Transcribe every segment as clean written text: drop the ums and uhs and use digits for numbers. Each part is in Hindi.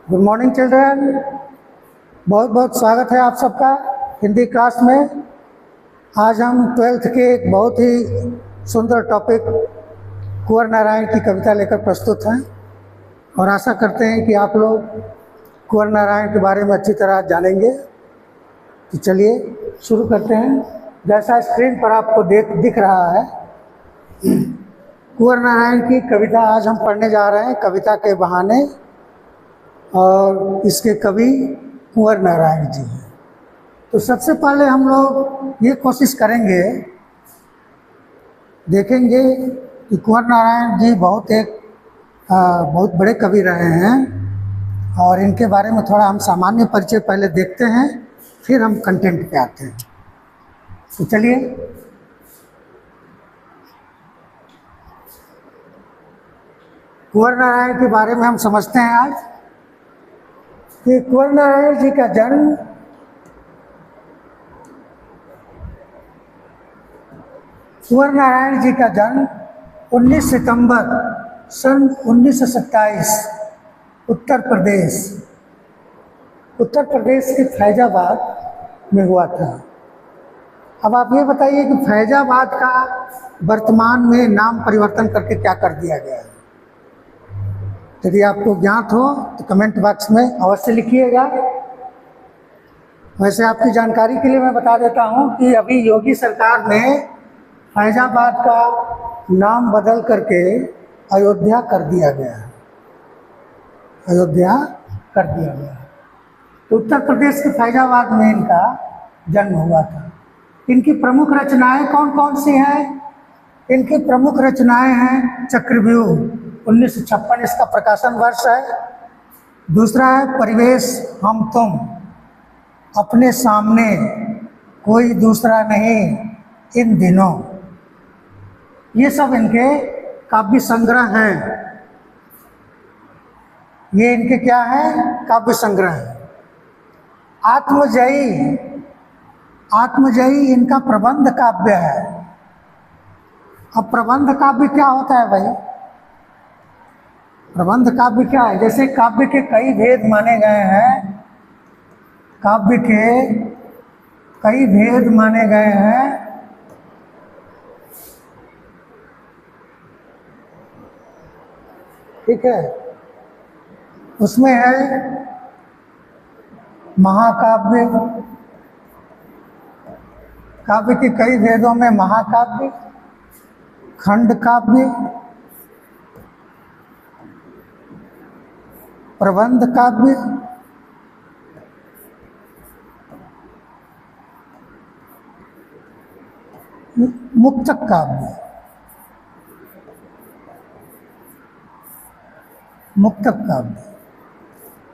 Good morning children. बहुत बहुत स्वागत है आप सबका हिंदी क्लास में। आज हम 12th के एक बहुत ही सुंदर टॉपिक कुंवर नारायण की कविता लेकर प्रस्तुत हैं और आशा करते हैं कि आप लोग कुंवर नारायण के बारे में अच्छी तरह जानेंगे। तो चलिए शुरू करते हैं। जैसा स्क्रीन पर आपको दिख रहा है, कुंवर नारायण की कविता आज हम पढ़ने जा रहे हैं, कविता के बहाने। और इसके कवि कुंवर नारायण जी हैं। तो सबसे पहले हम लोग ये कोशिश करेंगे, देखेंगे कि कुंवर नारायण जी बहुत बड़े कवि रहे हैं और इनके बारे में थोड़ा हम सामान्य परिचय पहले देखते हैं, फिर हम कंटेंट पे आते हैं। तो चलिए कुंवर नारायण के बारे में हम समझते हैं आज कि कुंवर नारायण जी का जन्म कुंवर नारायण जी का जन्म 19 सितंबर सन 1927 उत्तर प्रदेश के फैजाबाद में हुआ था। अब आप ये बताइए कि फैजाबाद का वर्तमान में नाम परिवर्तन करके क्या कर दिया गया है। यदि आपको ज्ञात हो तो कमेंट बॉक्स में अवश्य लिखिएगा। वैसे आपकी जानकारी के लिए मैं बता देता हूँ कि अभी योगी सरकार ने फैजाबाद का नाम बदल करके अयोध्या कर दिया गया है। तो उत्तर प्रदेश के फैजाबाद में इनका जन्म हुआ था। इनकी प्रमुख रचनाएं कौन कौन सी हैं? इनकी प्रमुख रचनाएं हैं चक्रव्यूह 1956, इसका प्रकाशन वर्ष है। दूसरा है परिवेश हम तुम, अपने सामने कोई दूसरा नहीं इन दिनों। ये सब इनके काव्य संग्रह हैं। ये इनके क्या है? काव्य संग्रह है। आत्मजयी इनका प्रबंध काव्य है। अब प्रबंध काव्य क्या होता है भाई? प्रबंध काव्य क्या है? जैसे काव्य के कई भेद माने गए हैं, ठीक है। उसमें है महाकाव्य। काव्य के कई भेदों में महाकाव्य, खंड काव्य, प्रबंध काव्य, मुक्तक काव्य।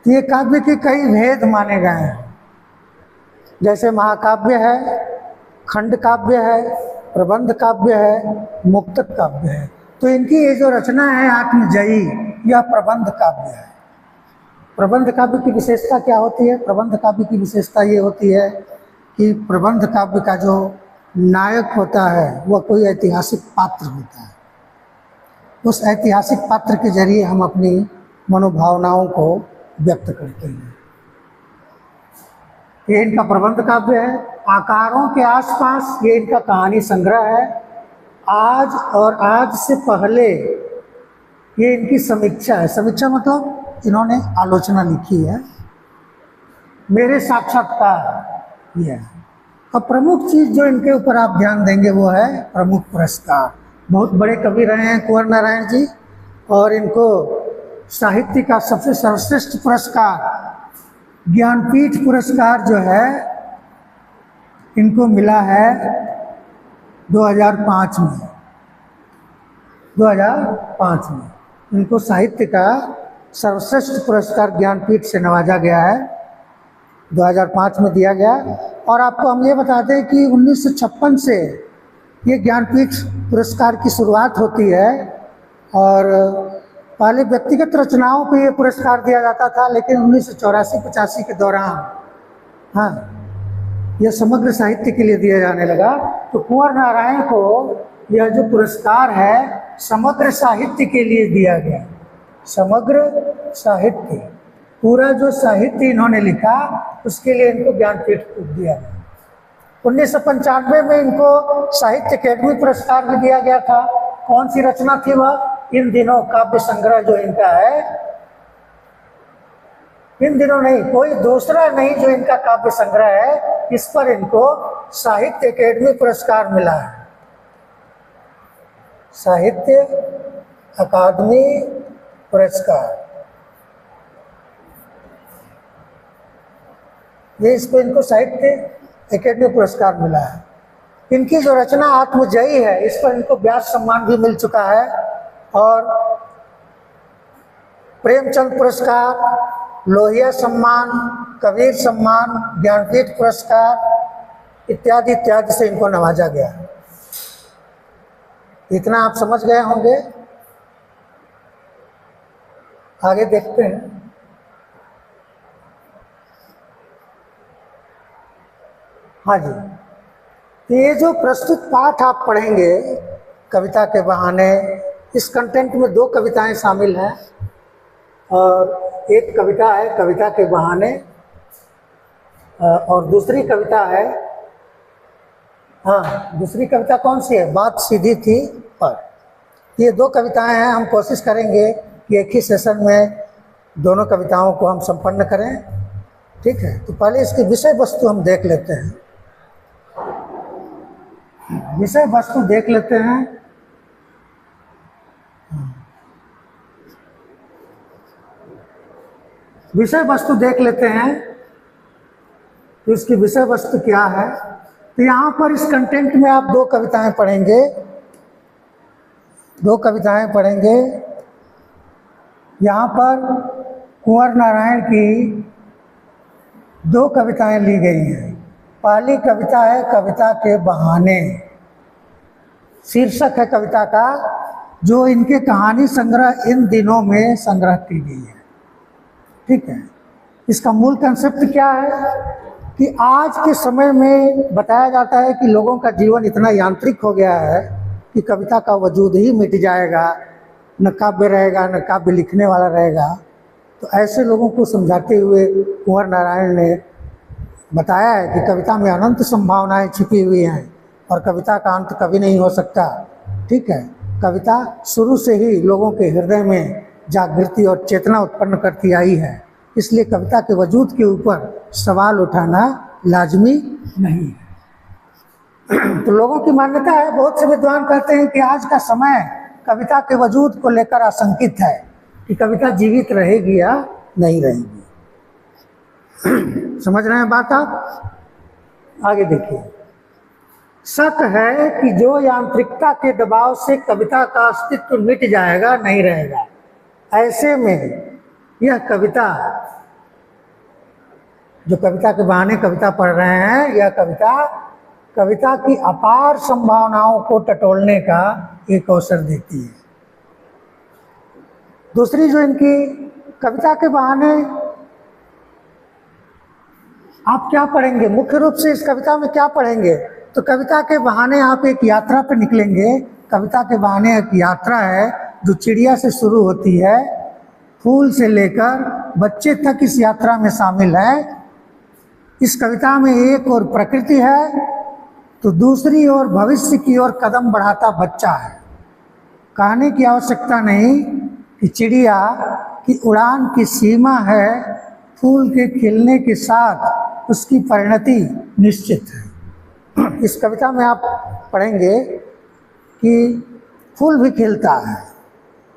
तो ये काव्य के कई भेद माने गए हैं। जैसे महाकाव्य है, खंड काव्य है, प्रबंध काव्य है, मुक्तक काव्य है। तो इनकी ये जो रचना है आत्मजयी, यह प्रबंध काव्य है। प्रबंध काव्य की विशेषता क्या होती है? प्रबंध काव्य की विशेषता ये होती है कि प्रबंध काव्य का जो नायक होता है वह कोई ऐतिहासिक पात्र होता है। उस ऐतिहासिक पात्र के जरिए हम अपनी मनोभावनाओं को व्यक्त करते हैं। ये इनका प्रबंध काव्य है। आकारों के आसपास ये इनका कहानी संग्रह है। आज और आज से पहले ये इनकी समीक्षा है। समीक्षा मतलब इन्होंने आलोचना लिखी है। मेरे साक्षात्कार ये है। अब प्रमुख चीज़ जो इनके ऊपर आप ध्यान देंगे वो है प्रमुख पुरस्कार। बहुत बड़े कवि रहे हैं कुंवर नारायण जी और इनको साहित्य का सबसे सर्वश्रेष्ठ पुरस्कार ज्ञानपीठ पुरस्कार जो है इनको मिला है 2005 में। इनको साहित्य का सर्वश्रेष्ठ पुरस्कार ज्ञानपीठ से नवाजा गया है, 2005 में दिया गया। और आपको हम ये बता दें कि 1956 से ये ज्ञानपीठ पुरस्कार की शुरुआत होती है। और पहले व्यक्तिगत रचनाओं पे ये पुरस्कार दिया जाता था, लेकिन 1984-85 के दौरान यह समग्र साहित्य के लिए दिया जाने लगा। तो कुंवर नारायण को यह जो पुरस्कार है समग्र साहित्य के लिए दिया गया। समग्र साहित्य पूरा जो साहित्य इन्होंने लिखा उसके लिए इनको ज्ञानपीठ दिया गया। 1995 में इनको साहित्य अकेडमी पुरस्कार भी दिया गया था। कौन सी रचना थी वह? इन दिनों काव्य संग्रह जो इनका है, इन दिनों नहीं, कोई दूसरा नहीं, जो इनका काव्य संग्रह है, इस पर इनको साहित्य अकेडमी पुरस्कार मिला है। साहित्य अकादमी पुरस्कार, ये इसको इनको साहित्य अकेडमी पुरस्कार मिला है। इनकी जो रचना आत्मजयी है, इस पर इनको व्यास सम्मान भी मिल चुका है, और प्रेमचंद पुरस्कार, लोहिया सम्मान, कबीर सम्मान, ज्ञानपीठ पुरस्कार इत्यादि इत्यादि से इनको नवाजा गया। इतना आप समझ गए होंगे। आगे देखते हैं। हाँ जी, तो ये जो प्रस्तुत पाठ आप पढ़ेंगे कविता के बहाने, इस कंटेंट में 2 कविताएं शामिल हैं, और एक कविता है कविता के बहाने, और दूसरी कविता है, हाँ, दूसरी कविता कौन सी है? बात सीधी थी पर। ये 2 कविताएं हैं। हम कोशिश करेंगे कि एक ही सेशन में दोनों कविताओं को हम संपन्न करें। ठीक है, तो पहले इसकी विषय वस्तु हम देख लेते हैं। विषय वस्तु देख लेते हैं। विषय वस्तु देख लेते हैं तो इसकी विषय वस्तु क्या है। तो यहाँ पर इस कंटेंट में आप 2 कविताएं पढ़ेंगे, 2 कविताएं पढ़ेंगे। यहाँ पर कुंवर नारायण की 2 कविताएं ली गई हैं। पहली कविता है कविता के बहाने, शीर्षक है कविता का, जो इनके कहानी संग्रह इन दिनों में संग्रह की गई है। ठीक है, इसका मूल कंसेप्ट क्या है कि आज के समय में बताया जाता है कि लोगों का जीवन इतना यांत्रिक हो गया है कि कविता का वजूद ही मिट जाएगा, न काव्य रहेगा, न काव्य लिखने वाला रहेगा। तो ऐसे लोगों को समझाते हुए कुंवर नारायण ने बताया है कि कविता में अनंत संभावनाएं छिपी हुई हैं और कविता का अंत कभी नहीं हो सकता। ठीक है, कविता शुरू से ही लोगों के हृदय में जागृति और चेतना उत्पन्न करती आई है, इसलिए कविता के वजूद के ऊपर सवाल उठाना लाजमी नहीं है। तो लोगों की मान्यता है, बहुत से विद्वान कहते हैं कि आज का समय कविता के वजूद को लेकर आशंकित है कि कविता जीवित रहेगी या नहीं रहेगी। समझ रहे हैं बात आप? आगे देखिए। शक है कि जो यांत्रिकता के दबाव से कविता का अस्तित्व मिट जाएगा, नहीं रहेगा। ऐसे में यह कविता, जो कविता के बहाने कविता पढ़ रहे हैं, यह कविता की अपार संभावनाओं को टटोलने का एक अवसर देती है। दूसरी जो इनकी कविता के बहाने आप क्या पढ़ेंगे, मुख्य रूप से इस कविता में क्या पढ़ेंगे? तो कविता के बहाने आप एक यात्रा पर निकलेंगे। कविता के बहाने एक यात्रा है जो चिड़िया से शुरू होती है, फूल से लेकर बच्चे तक इस यात्रा में शामिल है। इस कविता में एक और प्रकृति है तो दूसरी ओर भविष्य की ओर कदम बढ़ाता बच्चा है। कहने की आवश्यकता नहीं कि चिड़िया की उड़ान की सीमा है, फूल के खिलने के साथ उसकी परिणति निश्चित है। इस कविता में आप पढ़ेंगे कि फूल भी खिलता है,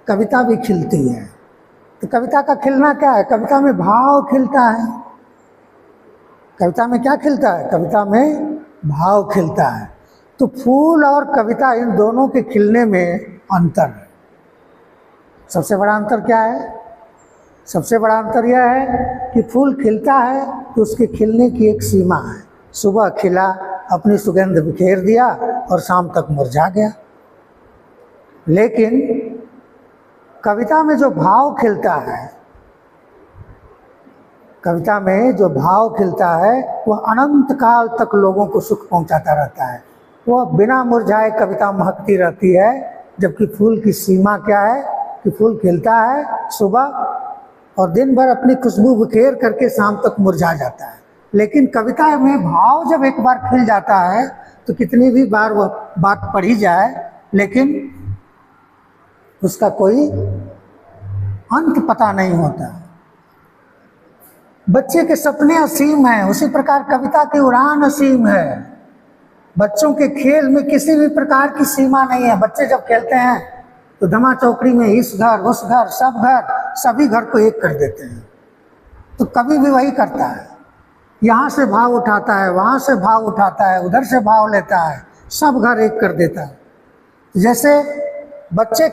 कविता भी खिलती है। तो कविता का खिलना क्या है? कविता में भाव खिलता है। कविता में क्या खिलता है? कविता में भाव खिलता है। तो फूल और कविता, इन दोनों के खिलने में अंतर है। सबसे बड़ा अंतर क्या है? सबसे बड़ा अंतर यह है कि फूल खिलता है तो उसके खिलने की एक सीमा है। सुबह खिला, अपनी सुगंध बिखेर दिया और शाम तक मुरझा गया। लेकिन कविता में जो भाव खिलता है, कविता में जो भाव खिलता है वह अनंत काल तक लोगों को सुख पहुंचाता रहता है। वह बिना मुरझाए कविता महकती रहती है। जबकि फूल की सीमा क्या है कि फूल खिलता है सुबह और दिन भर अपनी खुशबू बिखेर करके शाम तक मुरझा जाता है। लेकिन कविता में भाव जब एक बार खिल जाता है तो कितनी भी बार वह बात पढ़ी जाए लेकिन उसका कोई अंत पता नहीं होता। बच्चे के सपने असीम हैं, उसी प्रकार कविता की उड़ान असीम है। बच्चों के खेल में किसी भी प्रकार की सीमा नहीं है। बच्चे जब खेलते हैं तो धमा चौकड़ी में इस घर उस घर सभी घर को एक कर देते हैं। तो कवि भी वही करता है, यहाँ से भाव उठाता है, वहाँ से भाव उठाता है, उधर से भाव लेता है, सब घर एक कर देता है। जैसे बच्चे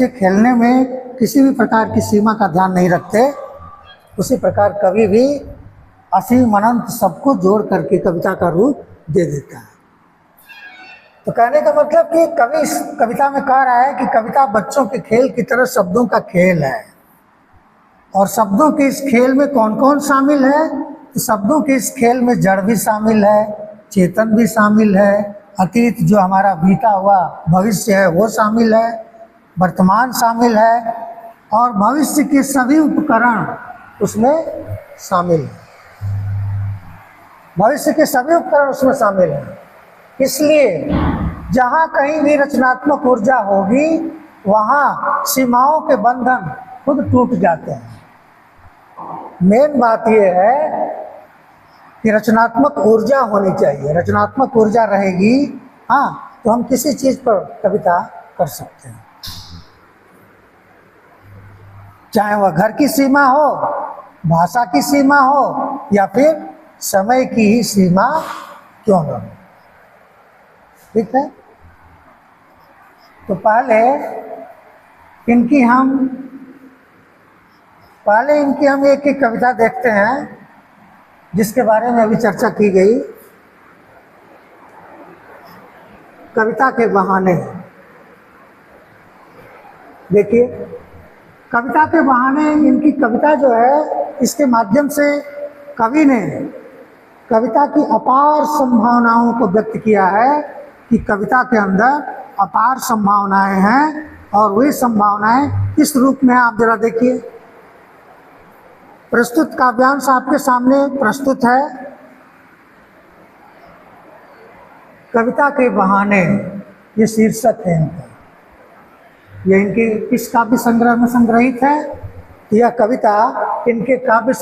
खेलने में किसी भी प्रकार की सीमा का ध्यान नहीं रखते, उसी प्रकार कवि भी असीम अनंत सबको जोड़ करके कविता का रूप दे देता है। तो कहने का मतलब कि कवि इस कविता में कह रहा है कि कविता बच्चों के खेल की तरह शब्दों का खेल है। और शब्दों के इस खेल में कौन कौन शामिल है? तो शब्दों के इस खेल में जड़ भी शामिल है, चेतन भी शामिल है, अतीत जो हमारा बीता हुआ भविष्य है वो शामिल है, वर्तमान शामिल है और भविष्य के सभी उपकरण उसमें शामिल है। भविष्य के सभी उपकरण उसमें शामिल हैं। इसलिए जहाँ कहीं भी रचनात्मक ऊर्जा होगी वहाँ सीमाओं के बंधन खुद टूट जाते हैं। मेन बात यह है कि रचनात्मक ऊर्जा होनी चाहिए। रचनात्मक ऊर्जा रहेगी हाँ तो हम किसी चीज़ पर कविता कर सकते हैं, चाहे वह घर की सीमा हो, भाषा की सीमा हो या फिर समय की ही सीमा क्यों न हो। ठीक है, तो पहले इनकी हम एक एक कविता देखते हैं जिसके बारे में अभी चर्चा की गई। कविता के बहाने। देखिए, कविता के बहाने इनकी कविता जो है, इसके माध्यम से कवि ने कविता की अपार संभावनाओं को व्यक्त किया है कि कविता के अंदर अपार संभावनाएं हैं। और वही संभावनाएं किस रूप में, आप जरा देखिए। प्रस्तुत काव्यांश आपके सामने प्रस्तुत है। कविता के बहाने, ये शीर्षक है इनका। ये इनके किस काव्य संग्रह में संग्रहित है? यह कविता इनके काव्य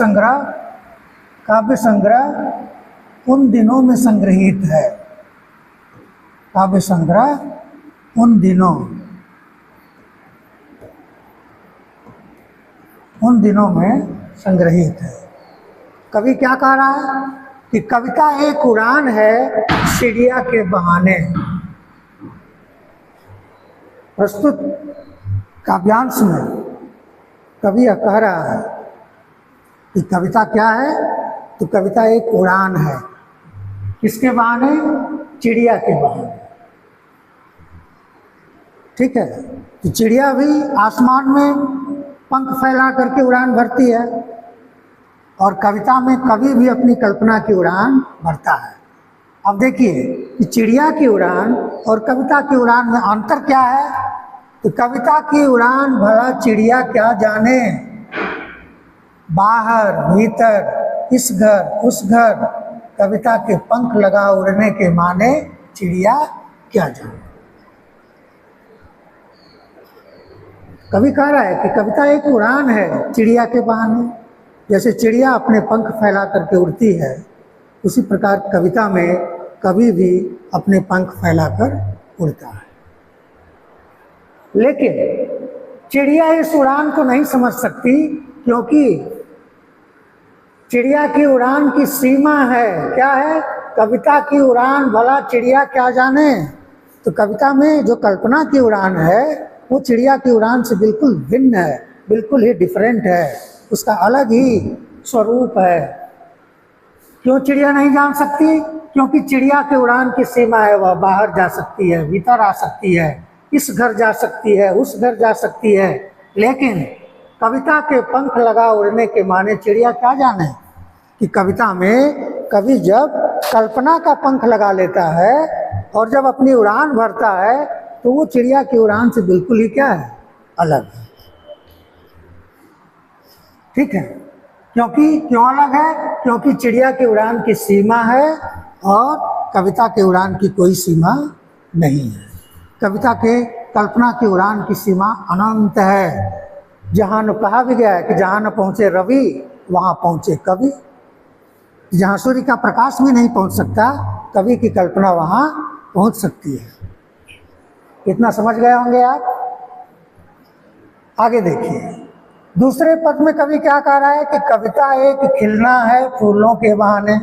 संग्रह उन दिनों में संग्रहित है। काव्य संग्रह उन दिनों में संग्रहित है। कवि क्या कह रहा है कि कविता एक उड़ान है चिड़िया के बहाने। प्रस्तुत काव्यांश में कवि यह कह रहा है कि कविता क्या है? तो कविता एक उड़ान है। किसके बहाने? चिड़िया के बहाने। ठीक है, तो चिड़िया भी आसमान में पंख फैला करके उड़ान भरती है और कविता में कवि भी अपनी कल्पना की उड़ान भरता है। अब देखिए कि चिड़िया की उड़ान और कविता की उड़ान में अंतर क्या है? तो कविता की उड़ान भला चिड़िया क्या जाने, बाहर भीतर इस घर उस घर, कविता के पंख लगा उड़ने के माने चिड़िया क्या जाने। कवि कह रहा है कि कविता एक उड़ान है चिड़िया के बहाने। जैसे चिड़िया अपने पंख फैला करके उड़ती है, उसी प्रकार कविता में कवि भी अपने पंख फैलाकर उड़ता है। लेकिन चिड़िया इस उड़ान को नहीं समझ सकती, क्योंकि चिड़िया की उड़ान की सीमा है। क्या है? कविता की उड़ान भला चिड़िया क्या जाने। तो कविता में जो कल्पना की उड़ान है वो चिड़िया की उड़ान से बिल्कुल भिन्न है, बिल्कुल ही डिफरेंट है, उसका अलग ही स्वरूप है। क्यों चिड़िया नहीं जान सकती? क्योंकि चिड़िया के उड़ान की सीमा है, वह बाहर जा सकती है, भीतर आ सकती है, इस घर जा सकती है, उस घर जा सकती है। लेकिन कविता के पंख लगा उड़ने के माने चिड़िया क्या जाने। कि कविता में कवि जब कल्पना का पंख लगा लेता है और जब अपनी उड़ान भरता है तो वो चिड़िया की उड़ान से बिल्कुल ही क्या है? अलग है। ठीक है, क्योंकि क्यों अलग है? क्योंकि चिड़िया की उड़ान की सीमा है और कविता के उड़ान की कोई सीमा नहीं है। कविता के कल्पना की उड़ान की सीमा अनंत है। जहाँ न कहा भी गया है कि जहाँ न पहुँचे रवि वहाँ पहुँचे कवि। जहाँ सूर्य का प्रकाश भी नहीं पहुँच सकता, कवि की कल्पना वहाँ पहुँच सकती है। इतना समझ गए होंगे आप। आगे देखिए, दूसरे पद में कवि क्या कह रहा है कि कविता एक खिलना है फूलों के बहाने।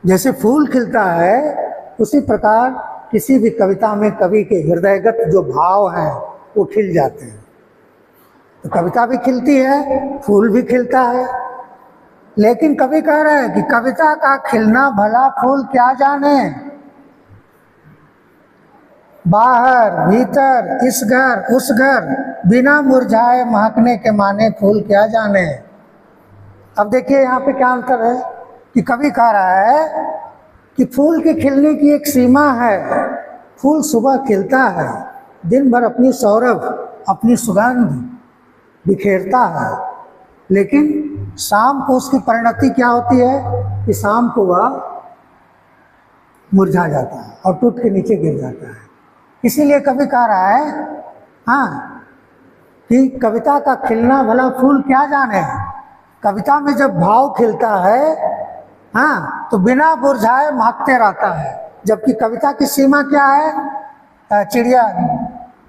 जैसे फूल खिलता है उसी प्रकार किसी भी कविता में कवि के हृदयगत जो भाव हैं वो खिल जाते हैं। तो कविता भी खिलती है, फूल भी खिलता है, लेकिन कवि कह रहा है कि कविता का खिलना भला फूल क्या जाने, बाहर भीतर इस घर उस घर बिना मुरझाए महकने के माने फूल क्या जाने। अब देखिए यहाँ पे क्या अंतर है कि कवि कह रहा है कि फूल के खिलने की एक सीमा है। फूल सुबह खिलता है, दिन भर अपनी सौरभ अपनी सुगंध बिखेरता है, लेकिन शाम को उसकी परिणति क्या होती है कि शाम को वह मुरझा जाता है और टूट के नीचे गिर जाता है। इसीलिए कवि कह रहा है हाँ कि कविता का खिलना भला फूल क्या जाने। कविता में जब भाव खिलता है हाँ तो बिना मुरझाए महकते रहता है। जबकि कविता की सीमा क्या है, चिड़िया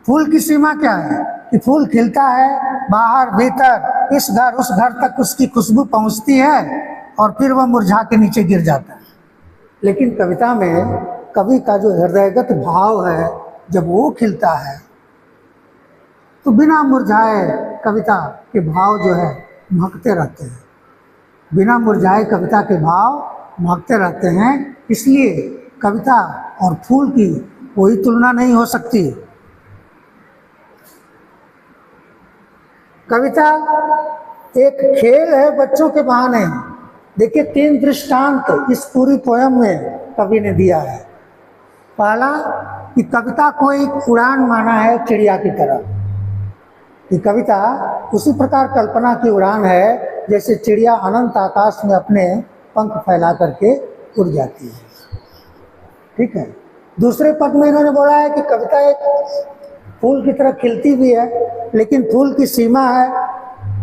फूल की सीमा क्या है कि फूल खिलता है, बाहर भीतर इस घर उस घर तक उसकी खुशबू पहुंचती है और फिर वह मुरझा के नीचे गिर जाता है। लेकिन कविता में कवि का जो हृदयगत भाव है जब वो खिलता है तो बिना मुरझाए कविता के भाव जो है महकते रहते हैं। बिना मुरझाए कविता के भाव महकते रहते हैं। इसलिए कविता और फूल की कोई तुलना नहीं हो सकती। कविता एक खेल है बच्चों के बहाने। देखिए 3 दृष्टांत इस पूरी पोयम में कवि ने दिया है। पहला कि कविता को एक उड़ान माना है चिड़िया की तरह, कि कविता उसी प्रकार कल्पना की उड़ान है जैसे चिड़िया अनंत आकाश में अपने पंख फैला करके उड़ जाती है। ठीक है। दूसरे पद में इन्होंने बोला है कि कविता एक फूल की तरह खिलती भी है, लेकिन फूल की सीमा है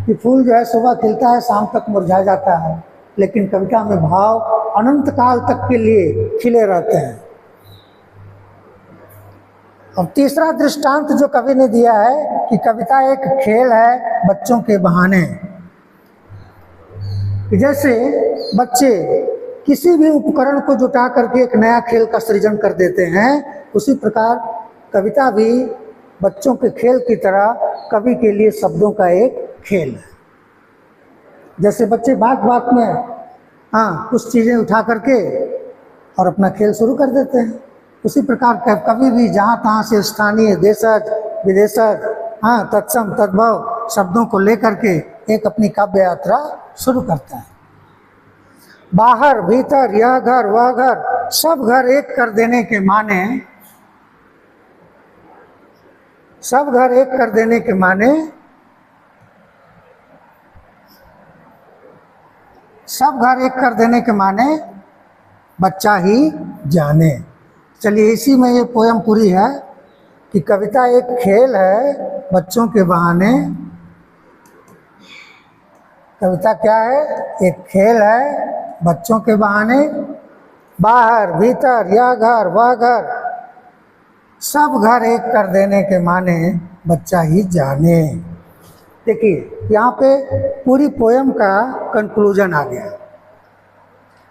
कि फूल जो है सुबह खिलता है शाम तक मुरझा जाता है, लेकिन कविता में भाव अनंत काल तक के लिए खिले रहते हैं। और तीसरा दृष्टांत जो कवि ने दिया है कि कविता एक खेल है बच्चों के बहाने। जैसे बच्चे किसी भी उपकरण को जुटा करके एक नया खेल का सृजन कर देते हैं, उसी प्रकार कविता भी बच्चों के खेल की तरह कवि के लिए शब्दों का एक खेल है। जैसे बच्चे बात बात में कुछ चीज़ें उठा करके और अपना खेल शुरू कर देते हैं, उसी प्रकार कवि भी जहाँ तहाँ से स्थानीय देशज विदेशज तत्सम तद्भव शब्दों को लेकर के एक अपनी काव्य यात्रा शुरू करता है। बाहर भीतर यह घर वह घर सब घर एक कर देने के माने, सब घर एक कर देने के माने, सब घर एक कर देने के माने बच्चा ही जाने। चलिए इसी में ये पोयम पूरी है कि कविता एक खेल है बच्चों के बहाने। कविता क्या है? एक खेल है बच्चों के बहाने। बाहर भीतर यह घर वह घर सब घर एक कर देने के माने बच्चा ही जाने। देखिए यहाँ पे पूरी पोयम का कंक्लूजन आ गया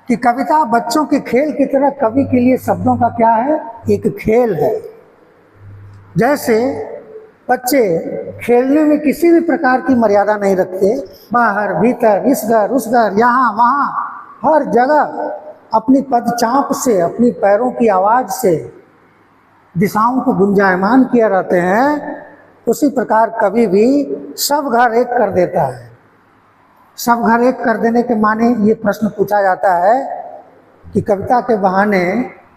कि कविता बच्चों के खेल की तरह कवि के लिए शब्दों का क्या है? एक खेल है। जैसे बच्चे खेलने में किसी भी प्रकार की मर्यादा नहीं रखते, बाहर भीतर इस घर उस घर यहाँ वहाँ हर जगह अपनी पदचाप से अपनी पैरों की आवाज़ से दिशाओं को गुंजायमान किया रहते हैं, उसी प्रकार कवि भी सब घर एक कर देता है। सब घर एक कर देने के माने ये प्रश्न पूछा जाता है कि कविता के बहाने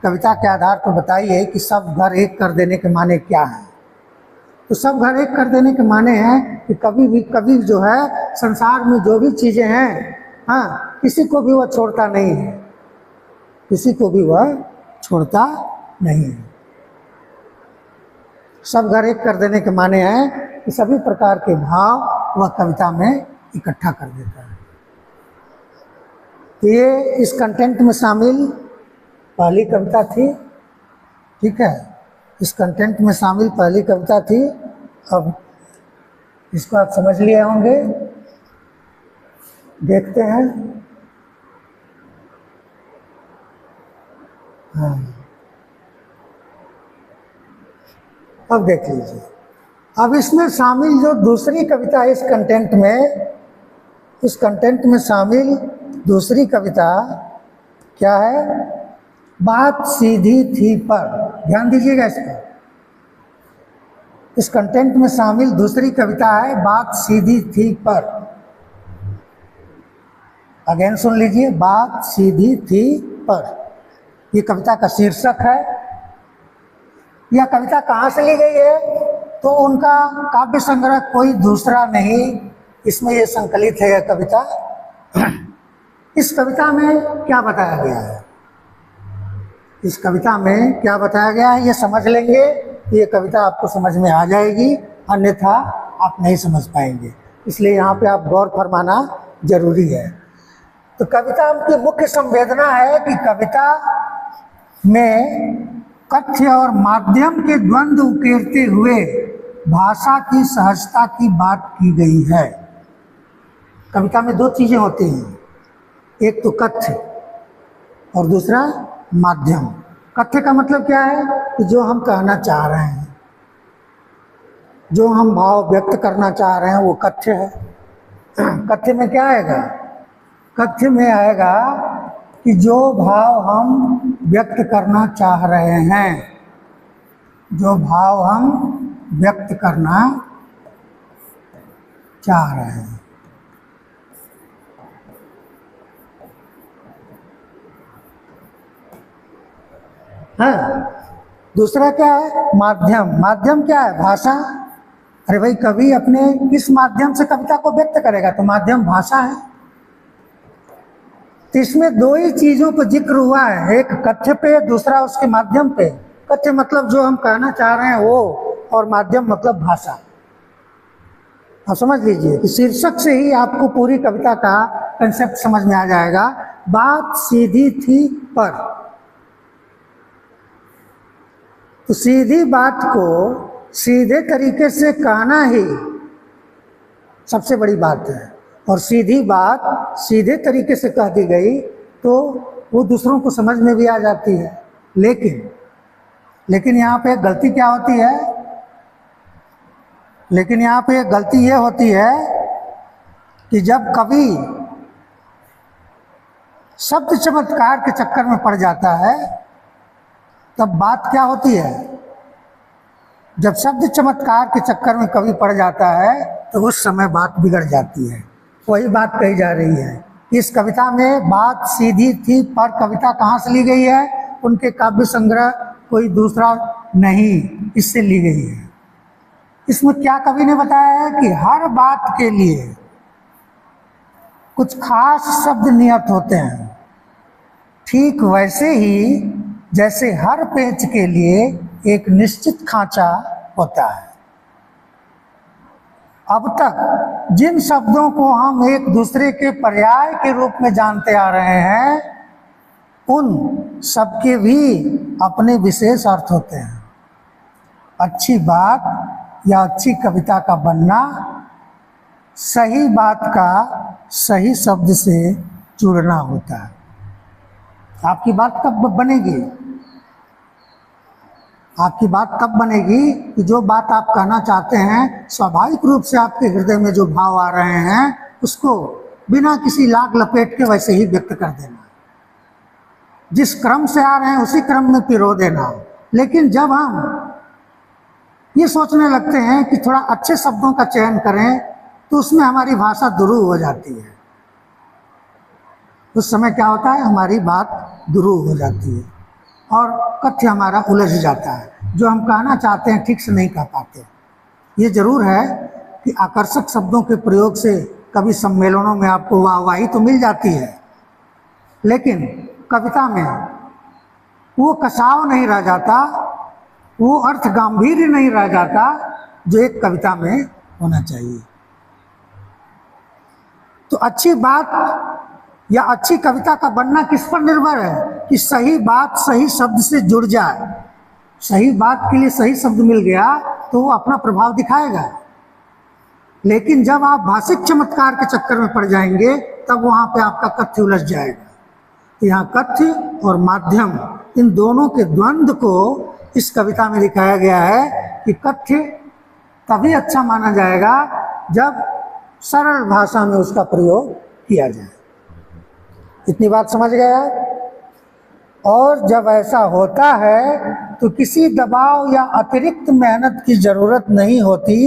कविता के आधार पर बताइए कि सब घर एक कर देने के माने क्या है। तो सब घर एक कर देने के माने हैं कि कभी जो है संसार में जो भी चीज़ें हैं, हाँ, किसी को भी वह छोड़ता नहीं है, किसी को भी वह छोड़ता नहीं है। सब घर एक कर देने के माने हैं कि सभी प्रकार के भाव वह कविता में इकट्ठा कर देता है। तो ये इस कंटेंट में शामिल पहली कविता थी, ठीक है, इस कंटेंट में शामिल पहली कविता थी। अब इसको आप समझ लिए होंगे, देखते हैं। हाँ, अब देख लीजिए। अब इसमें शामिल जो दूसरी कविता है इस कंटेंट में शामिल दूसरी कविता क्या है? बात सीधी थी पर। ध्यान दीजिएगा इस पर। इस कंटेंट में शामिल दूसरी कविता है बात सीधी थी पर। अगेन सुन लीजिए, बात सीधी थी पर। ये कविता का शीर्षक है। यह कविता कहाँ से ली गई है? तो उनका काव्य संग्रह कोई दूसरा नहीं, इसमें ये संकलित है यह कविता। इस कविता में क्या बताया गया है? इस कविता में क्या बताया गया है ये समझ लेंगे, ये कविता आपको समझ में आ जाएगी, अन्यथा आप नहीं समझ पाएंगे। इसलिए यहाँ पे आप गौर फरमाना जरूरी है। तो कविता की मुख्य संवेदना है कि कविता में कथ्य और माध्यम के द्वंद्व उकेरते हुए भाषा की सहजता की बात की गई है। कविता में दो चीजें होती हैं, एक तो कथ्य और दूसरा माध्यम। कथ्य का मतलब क्या है? कि जो हम कहना चाह रहे हैं, जो हम भाव व्यक्त करना चाह रहे हैं वो कथ्य है। कथ्य में क्या आएगा? कथ्य में आएगा कि जो भाव हम व्यक्त करना चाह रहे हैं, जो भाव हम व्यक्त करना चाह रहे हैं। हाँ, दूसरा क्या है? माध्यम। माध्यम क्या है? भाषा। अरे भाई, कवि अपने किस माध्यम से कविता को व्यक्त करेगा? तो माध्यम भाषा है। तो इसमें दो ही चीजों पर जिक्र हुआ है, एक कथ्य पे, दूसरा उसके माध्यम पे। कथ्य मतलब जो हम कहना चाह रहे हैं वो, और माध्यम मतलब भाषा। आप समझ लीजिए कि शीर्षक से ही आपको पूरी कविता का कंसेप्ट समझ में आ जाएगा। बात सीधी थी पर। तो सीधी बात को सीधे तरीके से कहना ही सबसे बड़ी बात है, और सीधी बात सीधे तरीके से कह दी गई तो वो दूसरों को समझ में भी आ जाती है। लेकिन यहाँ पे गलती क्या होती है? लेकिन यहाँ पे गलती ये होती है कि जब कवि शब्द चमत्कार के चक्कर में पड़ जाता है तब बात क्या होती है? जब शब्द चमत्कार के चक्कर में कवि पड़ जाता है तो उस समय बात बिगड़ जाती है। वही बात कही जा रही है। इस कविता में बात सीधी थी पर कविता कहाँ से ली गई है? उनके काव्य संग्रह कोई दूसरा नहीं, इससे ली गई है। इसमें क्या कवि ने बताया है कि हर बात के लिए कुछ खास शब्द नियत होते हैं, ठीक वैसे ही जैसे हर पेच के लिए एक निश्चित खांचा होता है। अब तक जिन शब्दों को हम एक दूसरे के पर्याय के रूप में जानते आ रहे हैं, उन सबके भी अपने विशेष अर्थ होते हैं। अच्छी बात या अच्छी कविता का बनना सही बात का सही शब्द से जुड़ना होता है। आपकी बात कब बनेगी? आपकी बात तब बनेगी कि जो बात आप कहना चाहते हैं स्वाभाविक रूप से आपके हृदय में जो भाव आ रहे हैं उसको बिना किसी लाग लपेट के वैसे ही व्यक्त कर देना। जिस क्रम से आ रहे हैं उसी क्रम में पिरो देना। लेकिन जब हम ये सोचने लगते हैं कि थोड़ा अच्छे शब्दों का चयन करें तो उसमें हमारी भाषा दुरूह हो जाती है। उस समय क्या होता है? हमारी बात दुरूह हो जाती है और कथ्य हमारा उलझ जाता है। जो हम कहना चाहते हैं ठीक से नहीं कह पाते। ये जरूर है कि आकर्षक शब्दों के प्रयोग से कभी सम्मेलनों में आपको वाहवाही तो मिल जाती है, लेकिन कविता में वो कसाव नहीं रह जाता, वो अर्थ गंभीर नहीं रह जाता जो एक कविता में होना चाहिए। तो अच्छी बात या अच्छी कविता का बनना किस पर निर्भर है कि सही बात सही शब्द से जुड़ जाए। सही बात के लिए सही शब्द मिल गया तो वो अपना प्रभाव दिखाएगा, लेकिन जब आप भाषिक चमत्कार के चक्कर में पड़ जाएंगे तब वहाँ पे आपका कथ्य उलझ जाएगा। तो यहाँ कथ्य और माध्यम इन दोनों के द्वंद्व को इस कविता में दिखाया गया है कि कथ्य तभी अच्छा माना जाएगा जब सरल भाषा में उसका प्रयोग किया जाए। इतनी बात समझ गया? और जब ऐसा होता है तो किसी दबाव या अतिरिक्त मेहनत की जरूरत नहीं होती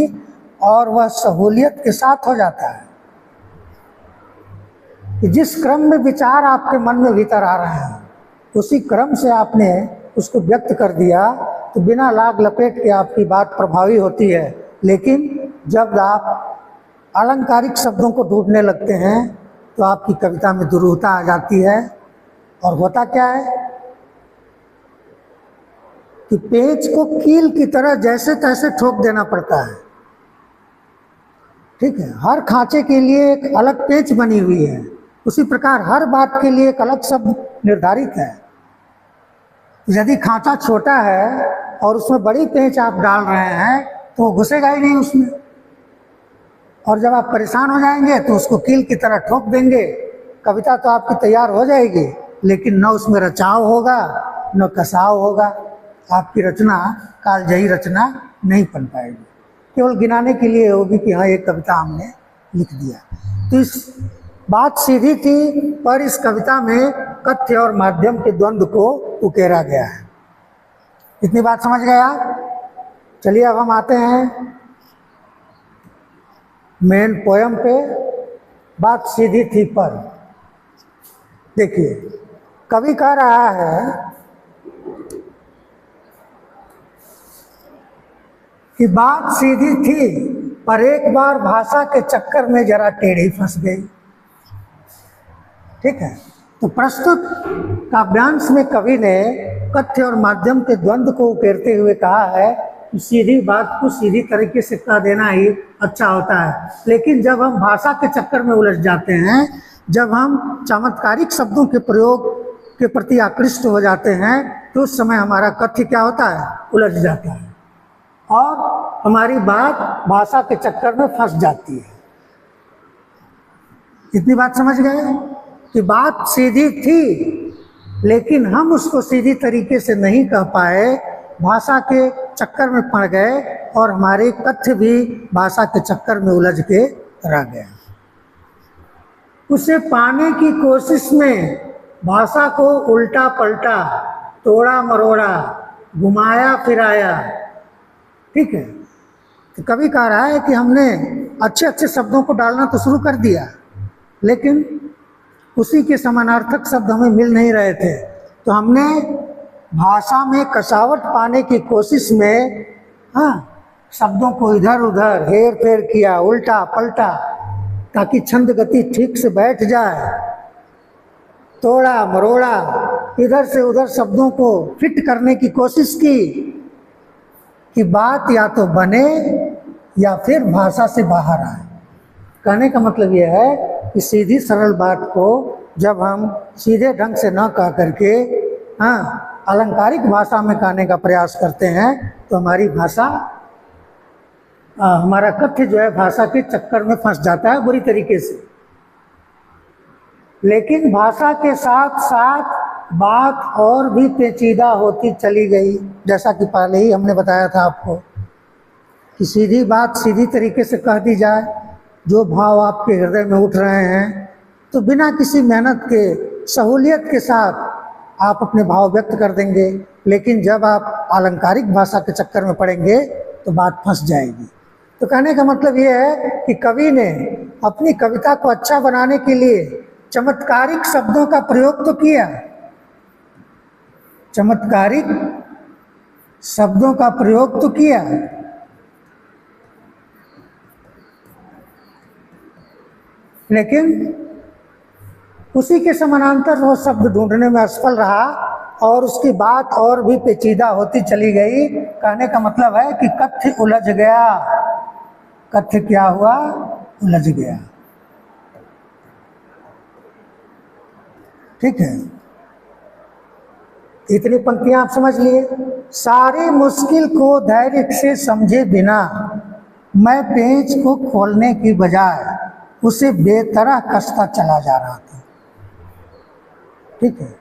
और वह सहूलियत के साथ हो जाता है। कि जिस क्रम में विचार आपके मन में भीतर आ रहे हैं उसी क्रम से आपने उसको व्यक्त कर दिया तो बिना लाग लपेट के आपकी बात प्रभावी होती है। लेकिन जब आप अलंकारिक शब्दों को ढूंढने लगते हैं तो आपकी कविता में दुरूहता आ जाती है। और होता क्या है कि पेच को कील की तरह जैसे तैसे ठोक देना पड़ता है। ठीक है, हर खांचे के लिए एक अलग पेच बनी हुई है, उसी प्रकार हर बात के लिए एक अलग शब्द निर्धारित है। यदि खांचा छोटा है और उसमें बड़ी पेंच आप डाल रहे हैं तो वो घुसेगा ही नहीं उसमें, और जब आप परेशान हो जाएंगे तो उसको कील की तरह ठोक देंगे। कविता तो आपकी तैयार हो जाएगी लेकिन न उसमें रचाव होगा न कसाव होगा। आपकी रचना कालजयी रचना नहीं बन पाएगी, केवल गिनाने के लिए होगी कि हाँ एक कविता हमने लिख दिया। तो इस बात सीधी थी पर इस कविता में कथ्य और माध्यम के द्वंद्व को उकेरा गया है। इतनी बात समझ गया? चलिए अब हम आते हैं मेन पोयम पे। बात सीधी थी पर देखिए कवि कह रहा है कि बात सीधी थी पर एक बार भाषा के चक्कर में जरा टेढ़ी फंस गई। ठीक है, तो प्रस्तुत काव्यांश में कवि ने कथ्य और माध्यम के द्वंद्व को उकेरते हुए कहा है कि सीधी बात को सीधी तरीके से कह देना ही अच्छा होता है, लेकिन जब हम भाषा के चक्कर में उलझ जाते हैं, जब हम चमत्कारिक शब्दों के प्रयोग के प्रति आकृष्ट हो जाते हैं तो उस समय हमारा कथ्य क्या होता है, उलझ जाता है और हमारी बात भाषा के चक्कर में फंस जाती है। इतनी बात समझ गए कि बात सीधी थी लेकिन हम उसको सीधी तरीके से नहीं कह पाए, भाषा के चक्कर में पड़ गए और हमारे कथ्य भी भाषा के चक्कर में उलझ के रह गए। उसे पाने की कोशिश में भाषा को उल्टा पलटा, तोड़ा मरोड़ा, घुमाया फिराया। ठीक है, तो कवि कह रहा है कि हमने अच्छे अच्छे शब्दों को डालना तो शुरू कर दिया लेकिन उसी के समानार्थक शब्द हमें मिल नहीं रहे थे, तो हमने भाषा में कसावट पाने की कोशिश में शब्दों को इधर उधर हेर फेर किया, उल्टा पलटा, ताकि छंद गति ठीक से बैठ जाए। तोड़ा मरोड़ा, इधर से उधर शब्दों को फिट करने की कोशिश की कि बात या तो बने या फिर भाषा से बाहर आए। कहने का मतलब यह है कि सीधी सरल बात को जब हम सीधे ढंग से न कह करके अलंकारिक भाषा में कहने का प्रयास करते हैं तो हमारी भाषा हमारा कथ्य जो है भाषा के चक्कर में फंस जाता है बुरी तरीके से। लेकिन भाषा के साथ साथ बात और भी पेचीदा होती चली गई, जैसा कि पहले ही हमने बताया था आपको कि सीधी बात सीधी तरीके से कह दी जाए, जो भाव आपके हृदय में उठ रहे हैं तो बिना किसी मेहनत के सहूलियत के साथ आप अपने भाव व्यक्त कर देंगे। लेकिन जब आप अलंकारिक भाषा के चक्कर में पड़ेंगे तो बात फंस जाएगी। तो कहने का मतलब ये है कि कवि ने अपनी कविता को अच्छा बनाने के लिए चमत्कारिक शब्दों का प्रयोग तो किया, चमत्कारिक शब्दों का प्रयोग तो किया, लेकिन उसी के समानांतर वो शब्द ढूंढने में असफल रहा और उसकी बात और भी पेचीदा होती चली गई। कहने का मतलब है कि कथ्य उलझ गया। कथ्य क्या हुआ? उलझ गया। ठीक है, इतनी पंक्तियां आप समझ लिए। सारी मुश्किल को धैर्य से समझे बिना मैं पेंच को खोलने की बजाय उसे बेतरह कसता चला जा रहा था। ठीक है,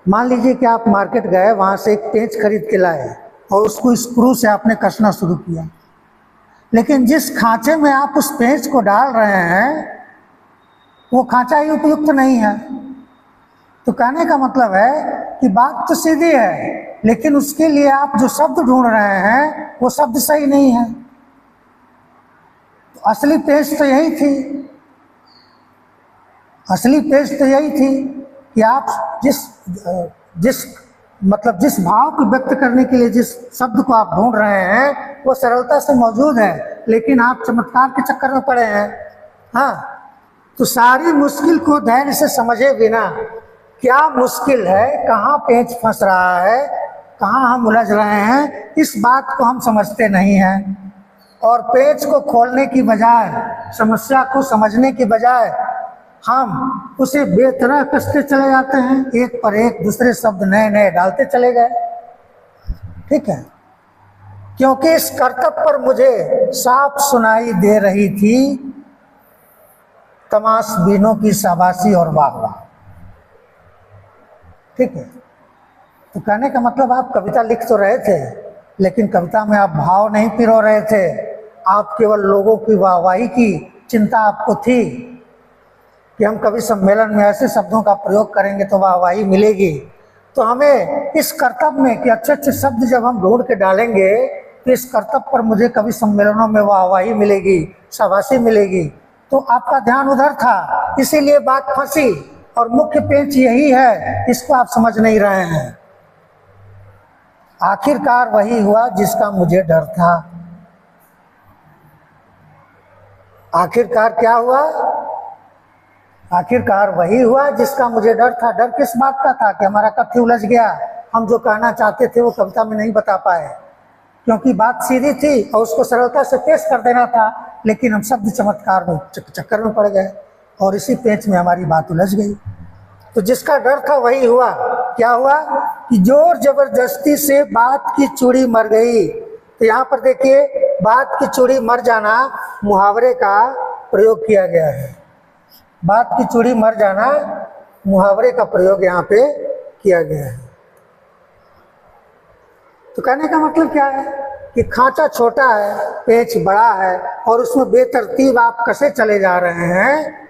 मान लीजिए कि आप मार्केट गए, वहां से एक पेंच खरीद के लाए और उसको स्क्रू से आपने कसना शुरू किया, लेकिन जिस खांचे में आप उस पेंच को डाल रहे हैं वो खांचा ही उपयुक्त नहीं है। तो कहने का मतलब है कि बात तो सीधी है, लेकिन उसके लिए आप जो शब्द ढूंढ रहे हैं वो शब्द सही नहीं है। तो असली पेंच तो यही थी, असली पेंच तो यही थी कि आप जिस भाव को व्यक्त करने के लिए जिस शब्द को आप ढूंढ रहे हैं वो सरलता से मौजूद है, लेकिन आप चमत्कार के चक्कर में पड़े हैं। हाँ, तो सारी मुश्किल को धैर्य से समझे बिना, क्या मुश्किल है, कहाँ पेंच फंस रहा है, कहाँ हम उलझ रहे हैं, इस बात को हम समझते नहीं हैं। और पेंच को खोलने की बजाय, समस्या को समझने की बजाय हम उसे बेतरह कसते चले जाते हैं, एक पर एक दूसरे शब्द नए नए डालते चले गए। ठीक है, क्योंकि इस करतब पर मुझे साफ सुनाई दे रही थी तमाशबीनों की शाबाशी और वाहवाह। ठीक है, तो कहने का मतलब आप कविता लिख तो रहे थे, लेकिन कविता में आप भाव नहीं पिरो रहे थे। आप केवल लोगों की वाहवाही की चिंता आपको थी कि हम कवि सम्मेलन में ऐसे शब्दों का प्रयोग करेंगे तो वाहवाही मिलेगी। तो हमें इस कर्तव्य में कि अच्छे अच्छे शब्द जब हम ढूंढ के डालेंगे तो इस कर्तव्य पर मुझे कवि सम्मेलनों में वाहवाही मिलेगी, शाबाशी मिलेगी। तो आपका ध्यान उधर था, इसीलिए बात फंसी। और मुख्य पेंच यही है, इसको आप समझ नहीं रहे हैं। आखिरकार वही हुआ जिसका मुझे डर था। आखिरकार क्या हुआ? आखिरकार वही हुआ जिसका मुझे डर था। डर किस बात का था? कि हमारा कथ्य उलझ गया, हम जो कहना चाहते थे वो कविता में नहीं बता पाए, क्योंकि बात सीधी थी और उसको सरलता से पेश कर देना था, लेकिन हम शब्द चमत्कार में चक्कर में पड़ गए और इसी पेंच में हमारी बात उलझ गई। तो जिसका डर था वही हुआ। क्या हुआ? कि जोर जबरदस्ती से बात की चूड़ी मर गई। तो यहाँ पर देखिए, बात की चूड़ी मर जाना मुहावरे का प्रयोग किया गया है। बात की चूड़ी मर जाना मुहावरे का प्रयोग यहाँ पे किया गया है। तो कहने का मतलब क्या है कि खांचा छोटा है, पेंच बड़ा है और उसमें बेतरतीब आप कसे चले जा रहे हैं,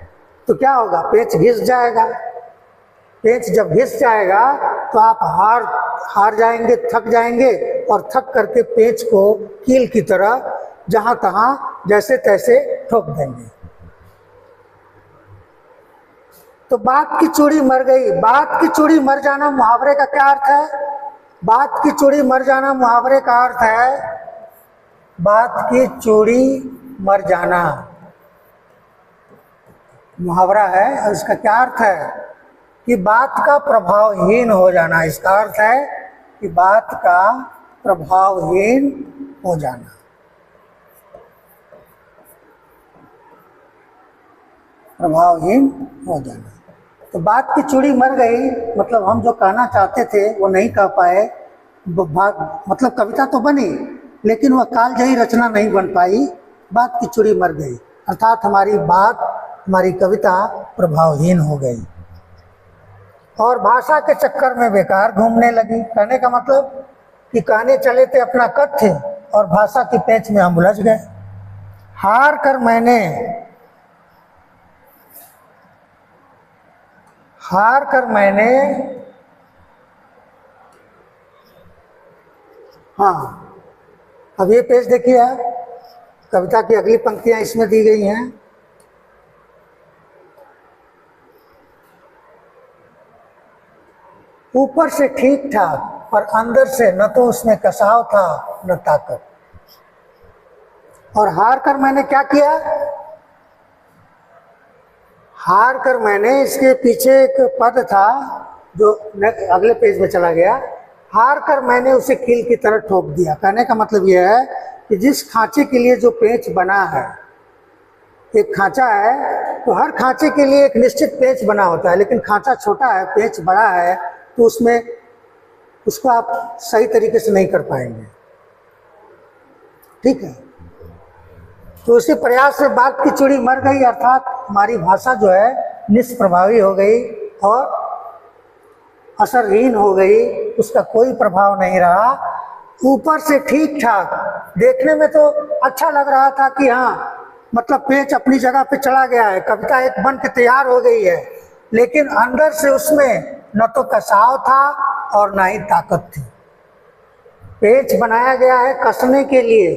तो क्या होगा? पेंच घिस जाएगा। पेंच जब घिस जाएगा तो आप हार जाएंगे, थक जाएंगे और थक करके पेंच को कील की तरह जहां तहां जैसे तैसे ठोक देंगे। तो बात की चूड़ी मर गई। बात की चूड़ी मर जाना मुहावरे का क्या अर्थ है? बात की चूड़ी मर जाना मुहावरे का अर्थ है, बात की चूड़ी मर जाना मुहावरा है। और इसका क्या अर्थ है? कि बात का प्रभावहीन हो जाना। इसका अर्थ है कि बात का प्रभावहीन हो जाना। प्रभावहीन हो जाना। तो बात की चूड़ी मर गई, मतलब हम जो कहना चाहते थे वो नहीं कह पाए। मतलब कविता तो बनी, लेकिन वह कालजयी रचना नहीं बन पाई। बात की चूड़ी मर गई, अर्थात हमारी बात, हमारी कविता प्रभावहीन हो गई और भाषा के चक्कर में बेकार घूमने लगी। कहने का मतलब कि कहने चले थे अपना कथ्य और भाषा की पेंच में हम उलझ गए। हार कर मैंने हाँ, अब ये पेज देखिए आप, कविता की अगली पंक्तियां इसमें दी गई हैं। ऊपर से ठीक ठाक पर अंदर से न तो उसमें कसाव था न ताकत। और हार कर मैंने क्या किया? हार कर मैंने, इसके पीछे एक पद था जो अगले पेज में चला गया, हार कर मैंने उसे कील की तरह ठोक दिया। कहने का मतलब यह है कि जिस खांचे के लिए जो पेंच बना है, एक खांचा है तो हर खांचे के लिए एक निश्चित पेंच बना होता है, लेकिन खांचा छोटा है, पेंच बड़ा है, तो उसमें उसको आप सही तरीके से नहीं कर पाएंगे। ठीक है, तो उसी प्रयास से बात की चूड़ी मर गई, अर्थात हमारी भाषा जो है निष्प्रभावी हो गई और असरहीन हो गई, उसका कोई प्रभाव नहीं रहा। ऊपर से ठीक ठाक देखने में तो अच्छा लग रहा था कि हाँ मतलब पेच अपनी जगह पे चला गया है, कविता एक बन के तैयार हो गई है, लेकिन अंदर से उसमें न तो कसाव था और न ही ताकत थी। पेच बनाया गया है कसने के लिए।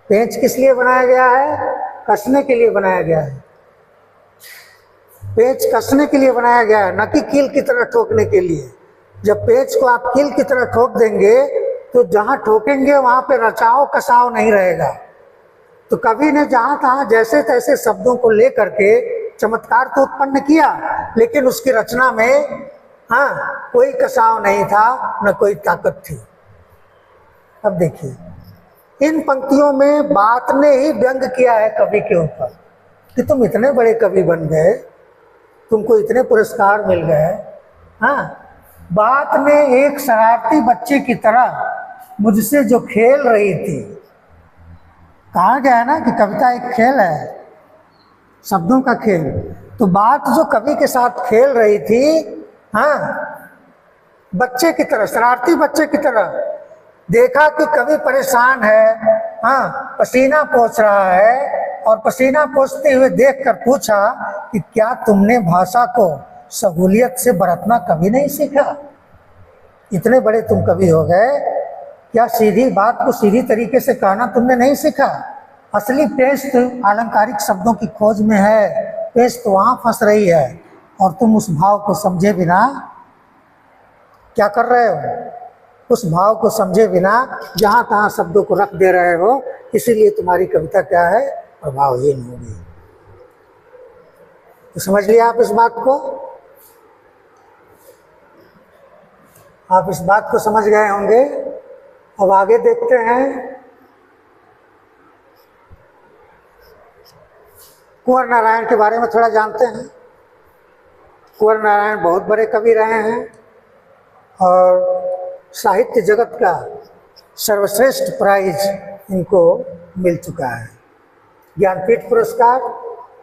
पेच किस लिए बनाया गया है? कसने के लिए बनाया गया है। पेच कसने के लिए बनाया गया है, न कि कील की तरह ठोकने के लिए। जब पेच को आप कील की तरह ठोक देंगे तो जहां ठोकेंगे वहां पे रचाव कसाव नहीं रहेगा। तो कवि ने जहां तहां जैसे तैसे शब्दों को लेकर के चमत्कार तो उत्पन्न किया, लेकिन उसकी रचना में हाँ कोई कसाव नहीं था, न कोई ताकत थी। अब देखिए, इन पंक्तियों में बात ने ही व्यंग किया है कवि के ऊपर कि तुम इतने बड़े कवि बन गए, तुमको इतने पुरस्कार मिल गए। हाँ, बात ने एक शरारती बच्चे की तरह मुझसे जो खेल रही थी, कहा गया है ना कि कविता एक खेल है, शब्दों का खेल, तो बात जो कवि के साथ खेल रही थी, हाँ बच्चे की तरह, शरारती बच्चे की तरह। देखा कि कवि परेशान है, हाँ पसीना पोंछ रहा है, और पसीना पोंछते हुए देखकर पूछा कि क्या तुमने भाषा को सहूलियत से बरतना कभी नहीं सीखा? इतने बड़े तुम कवि हो गए, क्या सीधी बात को सीधी तरीके से कहना तुमने नहीं सीखा? असली पेश तो अलंकारिक शब्दों की खोज में है, पेश तो वहाँ फंस रही है, और तुम उस भाव को समझे बिना क्या कर रहे हो? उस भाव को समझे बिना जहाँ तहाँ शब्दों को रख दे रहे हो, इसीलिए तुम्हारी कविता क्या है? प्रभावहीन होगी। तो समझ लिया आप इस बात को? आप इस बात को समझ गए होंगे। अब आगे देखते हैं। कुंवर नारायण के बारे में थोड़ा जानते हैं। कुंवर नारायण बहुत बड़े कवि रहे हैं और साहित्य जगत का सर्वश्रेष्ठ प्राइज इनको मिल चुका है। ज्ञानपीठ पुरस्कार,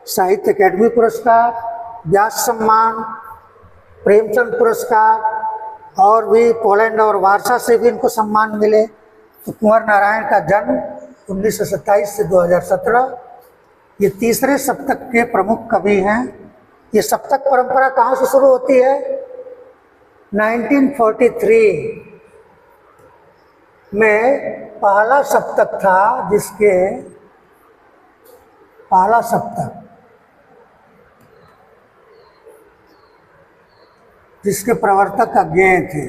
साहित्य अकेडमी पुरस्कार, व्यास सम्मान, प्रेमचंद पुरस्कार, और भी पोलैंड और वारसा से भी इनको सम्मान मिले। तो कुंवर नारायण का जन्म 1927 से 2017, ये तीसरे सप्तक के प्रमुख कवि हैं। ये सप्तक परंपरा कहाँ से शुरू होती है? 1943 में पहला सप्तक था, पहला सप्तक जिसके प्रवर्तक अज्ञेय थे।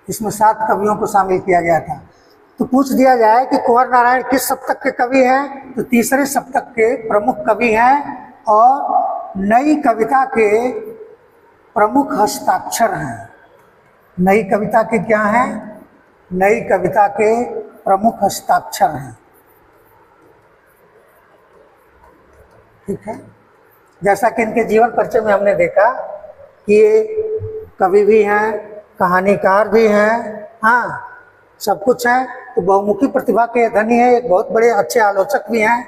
इसमें 7 कवियों को शामिल किया गया था। तो पूछ दिया जाए कि कुंवर नारायण किस सप्तक के कवि हैं, तो तीसरे सप्तक के प्रमुख कवि हैं और नई कविता के प्रमुख हस्ताक्षर हैं। नई कविता के क्या हैं? नई कविता के प्रमुख हस्ताक्षर हैं। ठीक है, जैसा कि इनके जीवन परिचय में हमने देखा कि ये कवि भी हैं, कहानीकार भी हैं, हाँ सब कुछ हैं। तो बहुमुखी प्रतिभा के धनी है, एक बहुत बड़े अच्छे आलोचक भी हैं।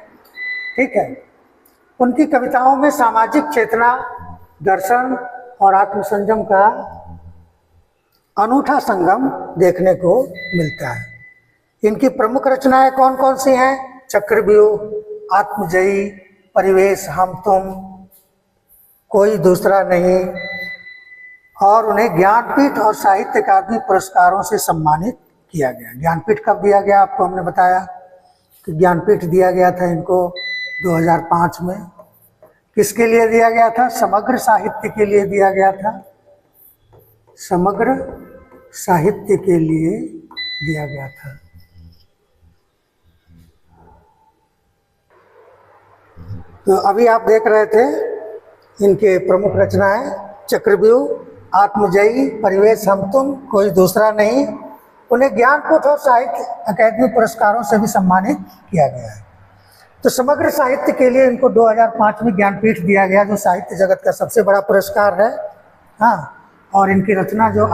ठीक है, उनकी कविताओं में सामाजिक चेतना, दर्शन और आत्मसंयम का अनूठा संगम देखने को मिलता है। इनकी प्रमुख रचनाएं कौन कौन सी हैं? चक्रव्यूह, आत्मजयी, परिवेश, हम तुम, कोई दूसरा नहीं, और उन्हें ज्ञानपीठ और साहित्य अकादमी पुरस्कारों से सम्मानित किया गया। ज्ञानपीठ कब दिया गया? आपको हमने बताया कि ज्ञानपीठ दिया गया था इनको 2005 में। किसके लिए दिया गया था? समग्र साहित्य के लिए दिया गया था। समग्र साहित्य के लिए दिया गया था। तो अभी आप देख रहे थे इनके प्रमुख रचनाएं चक्रव्यूह, आत्मजयी, परिवेश हम तुम, कोई दूसरा नहीं। उन्हें ज्ञानपीठ और साहित्य अकादमी पुरस्कारों से भी सम्मानित किया गया है। तो समग्र साहित्य के लिए इनको 2005 में ज्ञानपीठ दिया गया, जो साहित्य जगत का सबसे बड़ा पुरस्कार है। हाँ, और इनकी रचना जो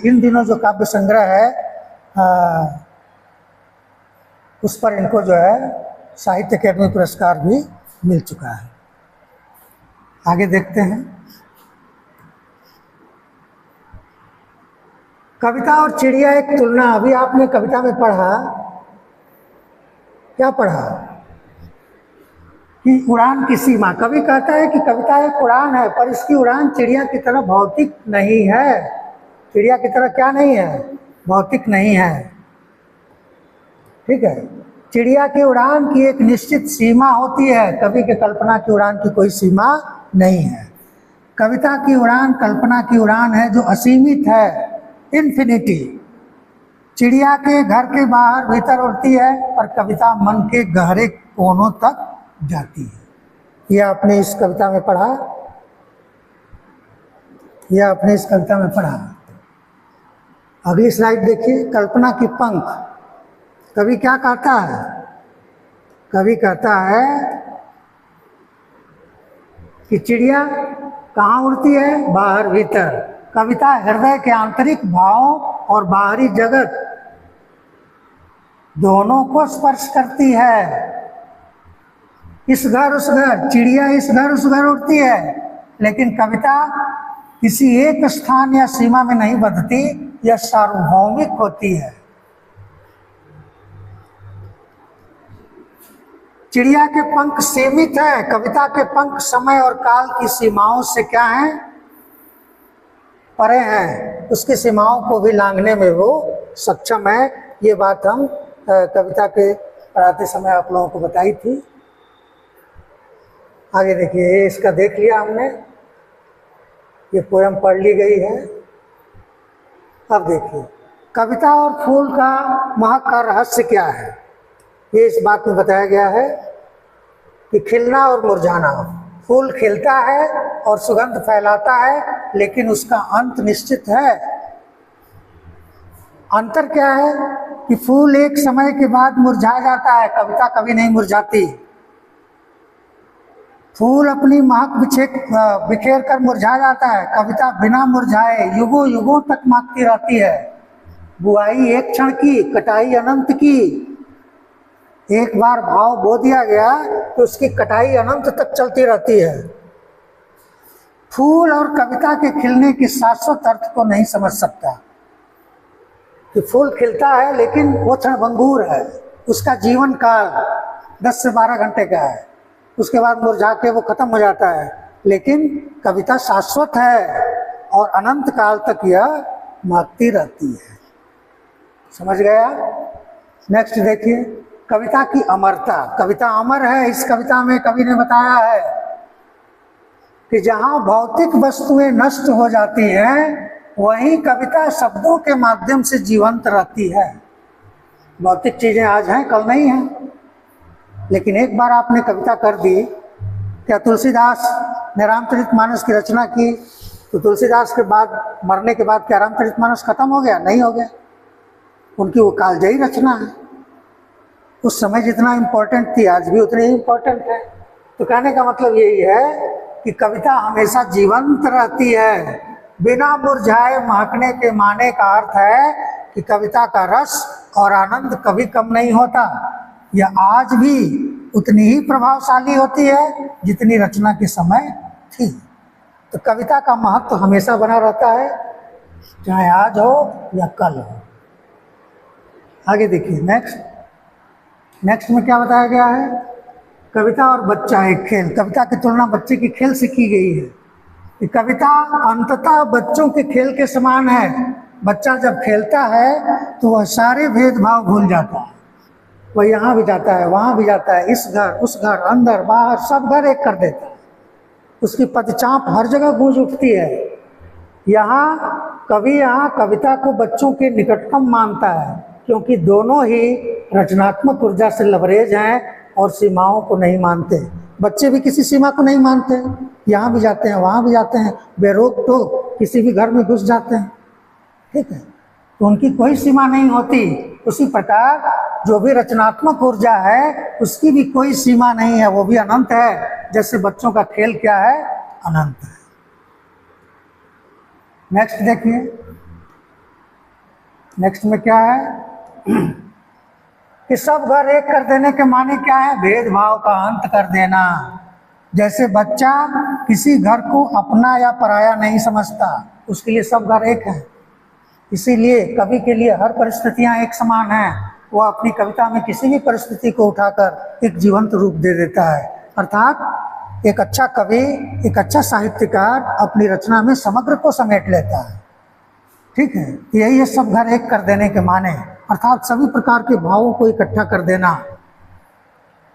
इन दिनों जो काव्य संग्रह है उस पर इनको जो है साहित्य अकादमी पुरस्कार भी मिल चुका है। आगे देखते हैं। कविता और चिड़िया एक तुलना। अभी आपने कविता में पढ़ा, क्या पढ़ा कि उड़ान की सीमा। कवि कहता है कि कविता एक उड़ान है, पर इसकी उड़ान चिड़िया की तरह भौतिक नहीं है। चिड़िया की तरह क्या नहीं है? भौतिक नहीं है। ठीक है, चिड़िया की उड़ान की एक निश्चित सीमा होती है, कवि के कल्पना की उड़ान की कोई सीमा नहीं है। कविता की उड़ान कल्पना की उड़ान है जो असीमित है, इन्फिनिटी। चिड़िया के घर के बाहर भीतर उड़ती है, पर कविता मन के गहरे कोनों तक जाती है। यह आपने इस कविता में पढ़ा, यह आपने इस कविता में पढ़ा। अगली स्लाइड देखिए। कल्पना की पंख। कवि क्या कहता है? कवि कहता है कि चिड़िया कहाँ उड़ती है? बाहर भीतर। कविता हृदय के आंतरिक भावों और बाहरी जगत दोनों को स्पर्श करती है। इस घर उस घर, चिड़िया इस घर उस घर उड़ती है, लेकिन कविता किसी एक स्थान या सीमा में नहीं बंधती, यह सार्वभौमिक होती है। चिड़िया के पंख सीमित है, कविता के पंख समय और काल की सीमाओं से क्या है? परे हैं। उसकी सीमाओं को भी लांघने में वो सक्षम है। ये बात हम कविता के पढ़ाते समय आप लोगों को बताई थी। आगे देखिए, इसका देख लिया हमने, ये पोयम पढ़ ली गई है। अब देखिए, कविता और फूल का महक का रहस्य क्या है? ये इस बात में बताया गया है कि खिलना और मुरझाना। फूल खिलता है और सुगंध फैलाता है, लेकिन उसका अंत निश्चित है। अंतर क्या है कि फूल एक समय के बाद मुरझा जाता है, कविता कभी नहीं मुरझाती। फूल अपनी महक बिखेर कर मुरझा जाता है, कविता बिना मुरझाए युगों युगों तक महकती रहती है। बुआई एक क्षण की, कटाई अनंत की। एक बार भाव बो दिया गया तो उसकी कटाई अनंत तक चलती रहती है। फूल और कविता के खिलने के शाश्वत अर्थ को नहीं समझ सकता कि फूल खिलता है लेकिन वो क्षणभंगुर है, उसका जीवन काल 10 से 12 घंटे का है, उसके बाद मुरझा के वो खत्म हो जाता है। लेकिन कविता शाश्वत है और अनंत काल तक यह महकती रहती है। समझ गया? नेक्स्ट देखिए, कविता की अमरता। कविता अमर है। इस कविता में कवि ने बताया है कि जहाँ भौतिक वस्तुएं नष्ट हो जाती हैं, वहीं कविता शब्दों के माध्यम से जीवंत रहती है। भौतिक चीजें आज हैं, कल नहीं हैं, लेकिन एक बार आपने कविता कर दी। क्या तुलसीदास ने रामचरितमानस की रचना की तो तुलसीदास के बाद, मरने के बाद क्या रामचरितमानस खत्म हो गया? नहीं हो गया। उनकी वो कालजयी रचना है। उस समय जितना इम्पोर्टेंट थी, आज भी उतनी ही इम्पोर्टेंट है। तो कहने का मतलब यही है कि कविता हमेशा जीवंत रहती है, बिना मुरझाए महकने के माने का अर्थ है कि कविता का रस और आनंद कभी कम नहीं होता। यह आज भी उतनी ही प्रभावशाली होती है जितनी रचना के समय थी। तो कविता का महत्व हमेशा बना रहता है, चाहे आज हो या कल हो। आगे देखिए, नेक्स्ट में क्या बताया गया है? कविता और बच्चा एक खेल। कविता की तुलना बच्चे के खेल से की गई है कि कविता अंततः बच्चों के खेल के समान है। बच्चा जब खेलता है तो वह सारे भेदभाव भूल जाता है। वह यहाँ भी जाता है, वहाँ भी जाता है, इस घर उस घर, अंदर बाहर, सब घर एक कर देता है। उसकी पदचाप हर जगह गूंज उठती है। कवि यहाँ कविता को बच्चों के निकटतम मानता है, क्योंकि दोनों ही रचनात्मक ऊर्जा से लबरेज हैं और सीमाओं को नहीं मानते। बच्चे भी किसी सीमा को नहीं मानते, यहाँ भी जाते हैं वहाँ भी जाते हैं, बेरोक टोक किसी भी घर में घुस जाते हैं। ठीक है, तो उनकी कोई सीमा नहीं होती। उसी प्रकार जो भी रचनात्मक ऊर्जा है उसकी भी कोई सीमा नहीं है, वो भी अनंत है। जैसे बच्चों का खेल क्या है, अनंत है। नेक्स्ट देखिए, नेक्स्ट में क्या है कि सब घर एक कर देने के माने क्या है, भेदभाव का अंत कर देना। जैसे बच्चा किसी घर को अपना या पराया नहीं समझता, उसके लिए सब घर एक है। इसीलिए कवि के लिए हर परिस्थितियां एक समान हैं। वह अपनी कविता में किसी भी परिस्थिति को उठाकर एक जीवंत रूप दे देता है। अर्थात एक अच्छा कवि, एक अच्छा साहित्यकार अपनी रचना में समग्र को समेट लेता है। ठीक है, यही है सब घर एक कर देने के माने, अर्थात सभी प्रकार के भावों को इकट्ठा कर देना,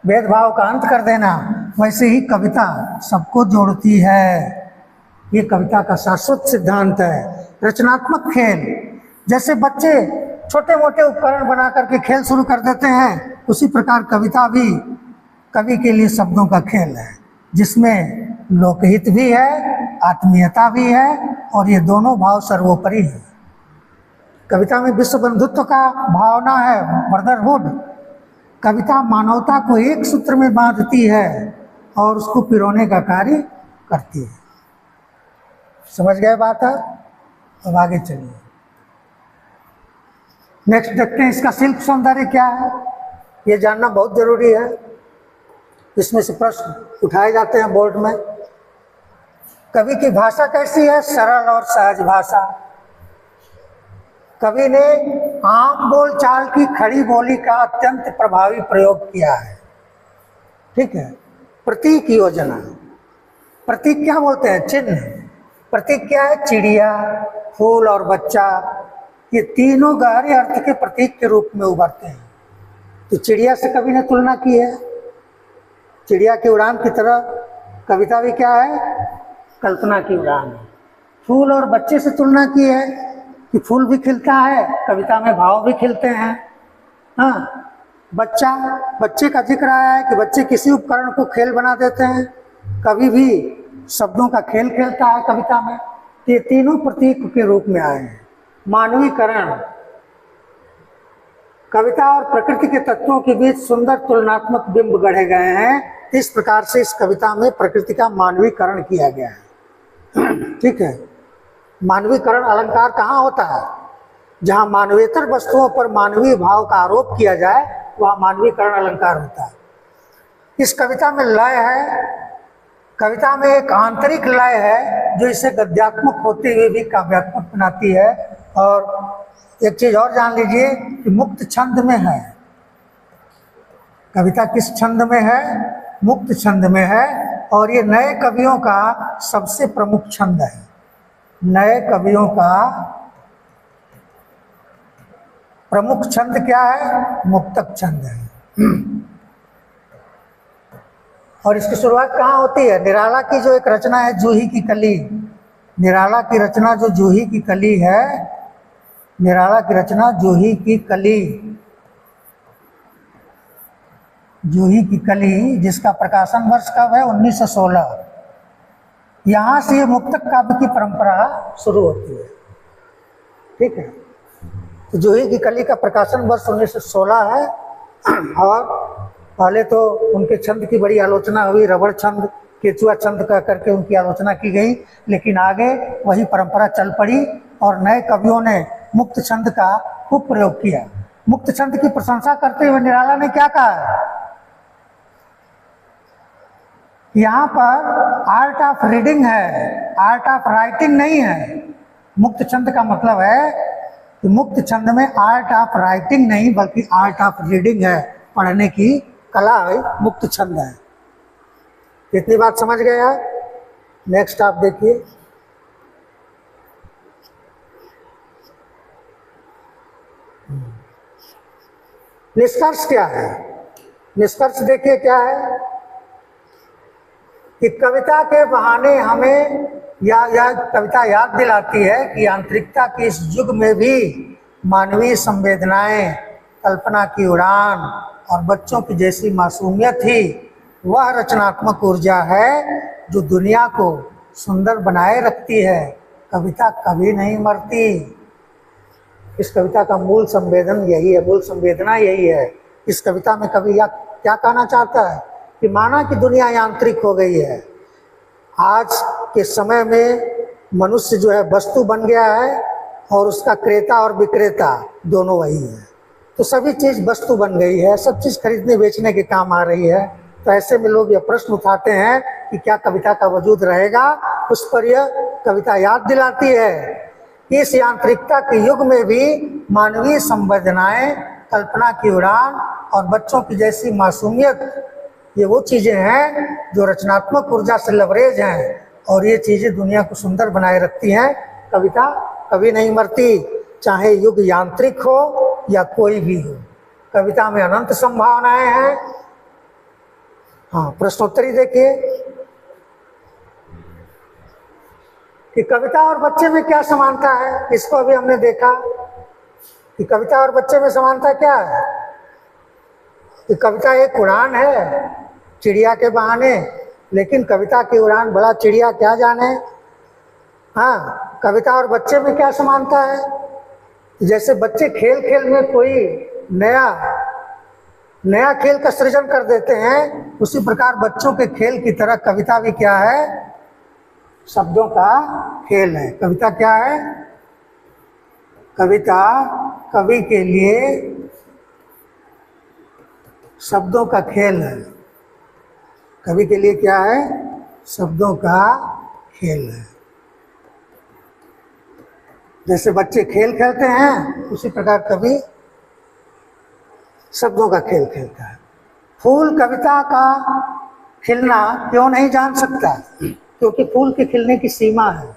भेदभाव का अंत कर देना। वैसे ही कविता सबको जोड़ती है, ये कविता का शाश्वत सिद्धांत है। रचनात्मक खेल, जैसे बच्चे छोटे मोटे उपकरण बना करके खेल शुरू कर देते हैं, उसी प्रकार कविता भी कवि के लिए शब्दों का खेल है, जिसमें लोकहित भी है, आत्मीयता भी है, और ये दोनों भाव सर्वोपरि है। कविता में विश्व बंधुत्व का भावना है, ब्रदरहुड। कविता मानवता को एक सूत्र में बांधती है और उसको पिरोने का कार्य करती है। समझ गए बात है? अब आगे चलिए, नेक्स्ट देखते हैं इसका शिल्प सौंदर्य क्या है। ये जानना बहुत जरूरी है, इसमें से प्रश्न उठाए जाते हैं बोर्ड में। कवि की भाषा कैसी है? सरल और सहज भाषा। कवि ने आम बोल चाल की खड़ी बोली का अत्यंत प्रभावी प्रयोग किया है। ठीक है, प्रतीक योजना, प्रतीक क्या बोलते हैं? चिन्ह। प्रतीक क्या है? चिड़िया, फूल और बच्चा, ये तीनों गहरे अर्थ के प्रतीक के रूप में उभरते हैं। तो चिड़िया से कवि ने तुलना की है, चिड़िया की उड़ान की तरह कविता भी क्या है? कल्पना की उड़ान है। फूल और बच्चे से तुलना की है कि फूल भी खिलता है, कविता में भाव भी खिलते हैं। हाँ, बच्चा, बच्चे का जिक्र आया है कि बच्चे किसी उपकरण को खेल बना देते हैं, कवि भी शब्दों का खेल खेलता है कविता में। ये तीनों प्रतीक के रूप में आए हैं। मानवीकरण, कविता और प्रकृति के तत्वों के बीच सुंदर तुलनात्मक बिंब गढ़े गए हैं। इस प्रकार से इस कविता में प्रकृति का मानवीकरण किया गया है। ठीक है, मानवीकरण अलंकार कहाँ होता है? जहाँ मानवेतर वस्तुओं पर मानवीय भाव का आरोप किया जाए, वह मानवीकरण अलंकार होता है। इस कविता में लय है, कविता में एक आंतरिक लय है जो इसे गद्यात्मक होते हुए भी काव्यात्मक बनाती है। और एक चीज और जान लीजिए कि मुक्त छंद में है। कविता किस छंद में है? मुक्त छंद में है। और ये नए कवियों का सबसे प्रमुख छंद है। नए कवियों का प्रमुख छंद क्या है? मुक्तक छंद है। और इसकी शुरुआत कहाँ होती है? निराला की जो एक रचना है, जूही की कली। निराला की रचना जो जूही की कली है, निराला की रचना जूही की कली, जूही की कली, जिसका प्रकाशन वर्ष कब है? 1916। यहाँ से ये मुक्तक काव्य की परंपरा शुरू होती है। ठीक है, तो जूही की कली का प्रकाशन वर्ष 1916 है। और पहले तो उनके छंद की बड़ी आलोचना हुई, रबड़ छंद, केचुआ छंद का करके उनकी आलोचना की गई। लेकिन आगे वही परंपरा चल पड़ी और नए कवियों ने मुक्त छंद का खूब प्रयोग किया। मुक्त छंद की प्रशंसा करते हुए निराला ने क्या कहा? यहाँ पर आर्ट ऑफ रीडिंग है, आर्ट ऑफ राइटिंग नहीं है। मुक्त छंद का मतलब है कि मुक्त छंद में आर्ट ऑफ राइटिंग नहीं बल्कि आर्ट ऑफ रीडिंग है, पढ़ने की कला है, मुक्त छंद है। इतनी बात समझ गए आप? नेक्स्ट आप देखिए, निष्कर्ष क्या है? निष्कर्ष देखिए क्या है कि कविता के बहाने हमें या कविता याद दिलाती है कि आंतरिकता के इस युग में भी मानवीय संवेदनाएं, कल्पना की उड़ान और बच्चों की जैसी मासूमियत ही वह रचनात्मक ऊर्जा है जो दुनिया को सुंदर बनाए रखती है। कविता कभी नहीं मरती। इस कविता का मूल संवेदन यही है, मूल संवेदना यही है। इस कविता में कवि क्या कहना चाहता है कि माना कि दुनिया यांत्रिक हो गई है, आज के समय में मनुष्य जो है वस्तु बन गया है और उसका क्रेता और विक्रेता दोनों वही है। तो सभी चीज़ वस्तु बन गई है, सब चीज़ खरीदने बेचने के काम आ रही है। तो ऐसे में लोग यह प्रश्न उठाते हैं कि क्या कविता का वजूद रहेगा। उस पर यह कविता याद दिलाती है कि इस यांत्रिकता के युग में भी मानवीय संवेदनाएं, कल्पना की उड़ान और बच्चों की जैसी मासूमियत, ये वो चीज़ें हैं जो रचनात्मक ऊर्जा से लबरेज हैं और ये चीज़ें दुनिया को सुंदर बनाए रखती हैं। कविता कभी नहीं मरती, चाहे युग यांत्रिक हो या कोई भी हो। कविता में अनंत संभावनाएं हैं। हाँ, प्रश्नोत्तरी देखिए कि कविता और बच्चे में क्या समानता है। इसको अभी हमने देखा कि कविता और बच्चे में समानता क्या है। कि कविता एक उड़ान है चिड़िया के बहाने, लेकिन कविता की उड़ान बड़ा चिड़िया क्या जाने। हाँ, कविता और बच्चे में क्या समानता है। जैसे बच्चे खेल खेल में कोई नया खेल का सृजन कर देते हैं, उसी प्रकार बच्चों के खेल की तरह कविता भी क्या है, शब्दों का खेल है। कविता क्या है, कविता कवि के लिए शब्दों का खेल है। कवि के लिए क्या है, शब्दों का खेल है। जैसे बच्चे खेल खेलते हैं, उसी प्रकार कवि शब्दों का खेल खेलता है। फूल कविता का खिलना क्यों नहीं जान सकता, क्योंकि फूल के खिलने की सीमा है,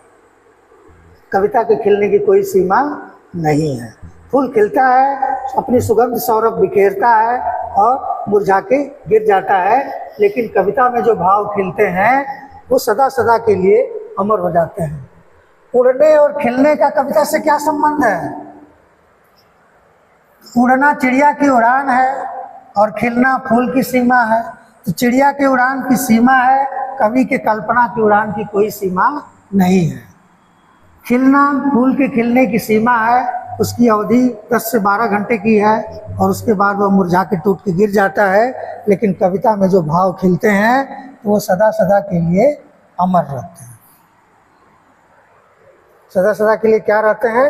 कविता के खिलने की कोई सीमा नहीं है। फूल खिलता है, अपनी सुगंध सौरभ बिखेरता है और मुरझा के गिर जाता है, लेकिन कविता में जो भाव खिलते हैं वो सदा सदा के लिए अमर हो जाते हैं। उड़ने और खिलने का कविता से क्या संबंध है। उड़ना चिड़िया की उड़ान है और खिलना फूल की सीमा है। तो चिड़िया की उड़ान की सीमा है, कवि के कल्पना की उड़ान की कोई सीमा नहीं है। खिलना फूल के खिलने की सीमा है, उसकी अवधि 10 से 12 घंटे की है और उसके बाद वह मुरझा के टूट के गिर जाता है। लेकिन कविता में जो भाव खिलते हैं तो वो सदा सदा के लिए अमर रहते हैं। सदा सदा के लिए क्या रहते हैं,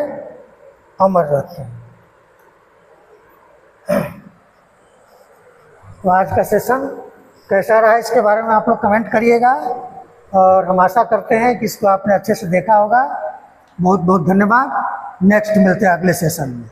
अमर रहते हैं। तो आज का सेशन कैसा रहा, इसके बारे में आप लोग कमेंट करिएगा और हम आशा करते हैं कि इसको आपने अच्छे से देखा होगा। बहुत बहुत धन्यवाद। नेक्स्ट मिलते हैं अगले सेशन में।